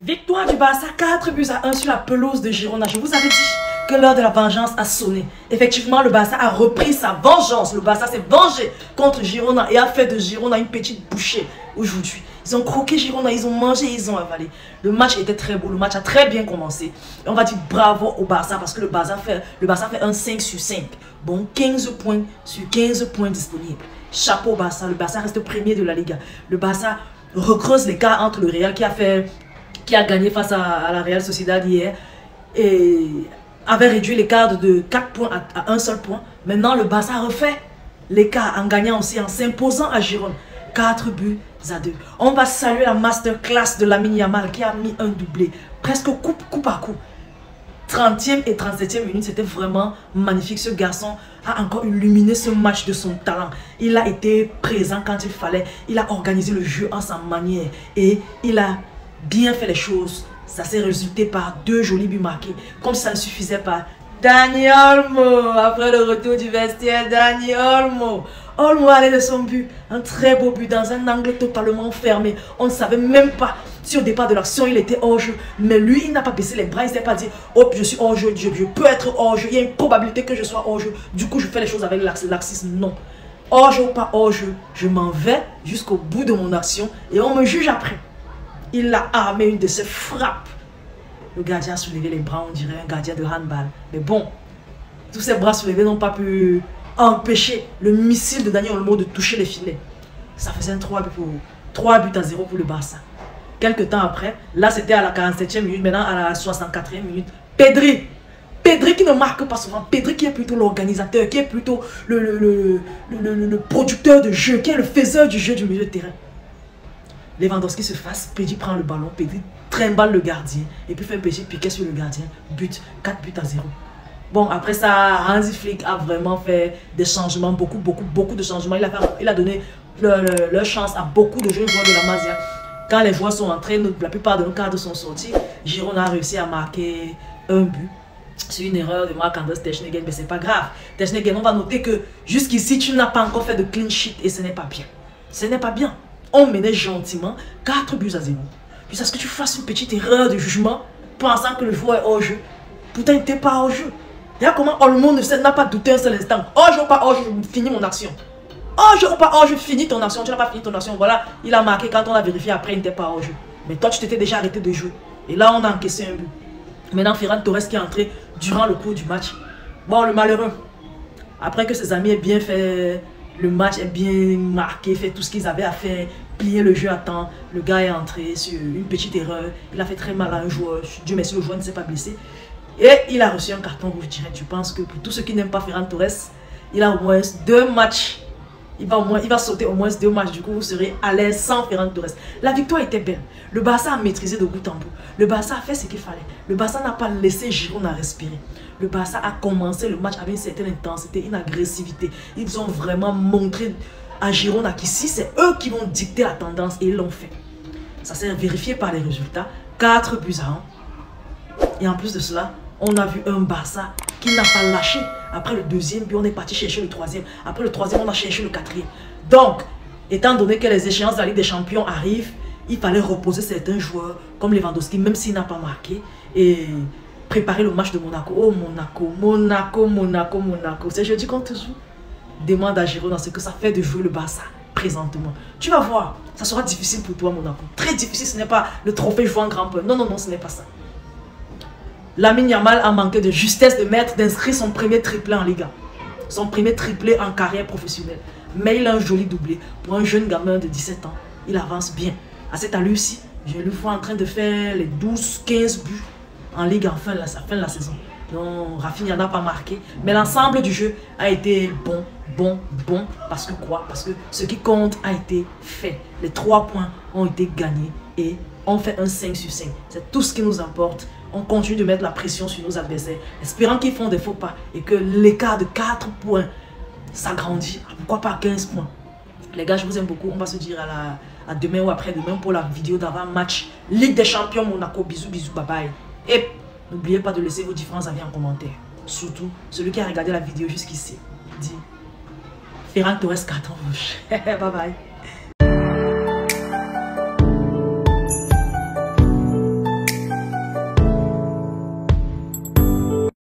Victoire du Barça 4-1 sur la pelouse de Girona. Je vous avais dit que l'heure de la vengeance a sonné. Effectivement, le Barça a repris sa vengeance. Le Barça s'est vengé contre Girona et a fait de Girona une petite bouchée aujourd'hui. Ils ont croqué Girona, ils ont mangé, ils ont avalé. Le match était très beau, le match a très bien commencé. Et on va dire bravo au Barça parce que le Barça fait un 5 sur 5. Bon, 15 points sur 15 points disponibles. Chapeau au Barça, le Barça reste premier de la Liga. Le Barça recreuse l'écart entre le Real qui a gagné face à la Real Sociedad hier et avait réduit l'écart de 4 points à un seul point. Maintenant, le Barça refait l'écart en gagnant aussi, en s'imposant à Girona. 4-2. On va saluer la masterclass de Lamine Yamal qui a mis un doublé, presque coup par coup. 30e et 37e minute, c'était vraiment magnifique. Ce garçon a encore illuminé ce match de son talent. Il a été présent quand il fallait. Il a organisé le jeu en sa manière et il a bien fait les choses. Ça s'est résulté par 2 jolis buts marqués. Comme ça ne suffisait pas, Dani Olmo, après le retour du vestiaire, Dani Olmo allait de son but, un très beau but dans un angle totalement fermé. On ne savait même pas si au départ de l'action il était hors jeu. Mais lui, il n'a pas baissé les bras, il ne s'est pas dit oh je suis hors jeu, je peux être hors jeu, il y a une probabilité que je sois hors jeu. Du coup je fais les choses avec laxisme. Non, hors jeu ou pas hors jeu, je m'en vais jusqu'au bout de mon action et on me juge après. Il a armé une de ses frappes. Le gardien a soulevé les bras, on dirait un gardien de handball. Mais bon, tous ces bras soulevés n'ont pas pu empêcher le missile de Dani Olmo de toucher les filets. Ça faisait un 3 buts à 0 pour le Barça. Quelques temps après, là c'était à la 47e minute, maintenant à la 64e minute, Pedri qui ne marque pas souvent, Pedri qui est plutôt l'organisateur, qui est plutôt le producteur de jeu, qui est le faiseur du jeu du milieu de terrain. Lewandowski se fasse, Pedri prend le ballon, Pedri trimballe le gardien et puis fait un petit piquet sur le gardien, but, 4 buts à 0. Bon, après ça, Hansi Flick a vraiment fait des changements, beaucoup de changements. Il a donné leur chance à beaucoup de jeunes joueurs de la Masia. Quand les joueurs sont entrés, la plupart de nos cadres sont sortis. Girona a réussi à marquer un but. C'est une erreur de Marc-André Ter Stegen, mais c'est pas grave. Ter Stegen, on va noter que jusqu'ici, tu n'as pas encore fait de clean sheet et ce n'est pas bien. Ce n'est pas bien. On menait gentiment 4 buts à 0. Puis est-ce que tu fasses une petite erreur de jugement pensant que le joueur est hors jeu? Pourtant, il n'était pas hors jeu. Regarde comment Olmo n'a pas douté un seul instant. Hors jeu ou pas hors jeu, je finis mon action. Hors jeu ou pas hors jeu, finis ton action. Tu n'as pas fini ton action. Voilà, il a marqué quand on a vérifié après, il n'était pas hors jeu. Mais toi, tu t'étais déjà arrêté de jouer. Et là, on a encaissé un but. Maintenant, Ferran Torres qui est entré durant le cours du match. Bon, le malheureux, après que ses amis aient bien fait le match, est bien marqué, fait tout ce qu'ils avaient à faire, plier le jeu à temps. Le gars est entré sur une petite erreur. Il a fait très mal à un joueur. Dieu merci, le joueur ne s'est pas blessé. Et il a reçu un carton rouge direct. Je pense que pour tous ceux qui n'aiment pas Ferran Torres, il a au moins 2 matchs. Il va sauter au moins 2 matchs. Du coup, vous serez à l'aise sans Ferran Torres. La victoire était belle. Le Barça a maîtrisé de bout en bout. Le Barça a fait ce qu'il fallait. Le Barça n'a pas laissé Girona respirer. Le Barça a commencé le match avec une certaine intensité, une agressivité. Ils ont vraiment montré à Girona qu'ici, c'est eux qui vont dicter la tendance et ils l'ont fait. Ça s'est vérifié par les résultats. 4 buts à 1. Et en plus de cela, on a vu un Barça qui n'a pas lâché. Après le 2e but, on est parti chercher le 3e. Après le 3e, on a cherché le 4e. Donc, étant donné que les échéances de la Ligue des Champions arrivent, il fallait reposer certains joueurs comme Lewandowski, même s'il n'a pas marqué, et préparer le match de Monaco. Oh, Monaco. C'est jeudi qu'on te joue. Demande à Girona ce que ça fait de jouer le Barça présentement. Tu vas voir, ça sera difficile pour toi, Monaco. Très difficile, ce n'est pas le trophée jouant grand peu. Non, ce n'est pas ça. Lamine Yamal a manqué de justesse d'inscrire son premier triplé en Liga. Son premier triplé en carrière professionnelle. Mais il a un joli doublé. Pour un jeune gamin de 17 ans, il avance bien. À cette allure-ci, je le vois en train de faire les 12-15 buts en Ligue à la fin de la saison. Donc Rafinha n'a pas marqué. Mais l'ensemble du jeu a été bon. Parce que quoi? Parce que ce qui compte a été fait. Les 3 points ont été gagnés et on fait un 5 sur 5. C'est tout ce qui nous importe. On continue de mettre la pression sur nos adversaires, espérant qu'ils font des faux pas et que l'écart de 4 points s'agrandit. Pourquoi pas 15 points? Les gars, je vous aime beaucoup. On va se dire à demain ou après-demain pour la vidéo d'avant-match Ligue des Champions Monaco. Bisous, bye bye. Et n'oubliez pas de laisser vos différents avis en commentaire. Surtout, celui qui a regardé la vidéo jusqu'ici dit Ferran Torres carton rouge. Bye bye.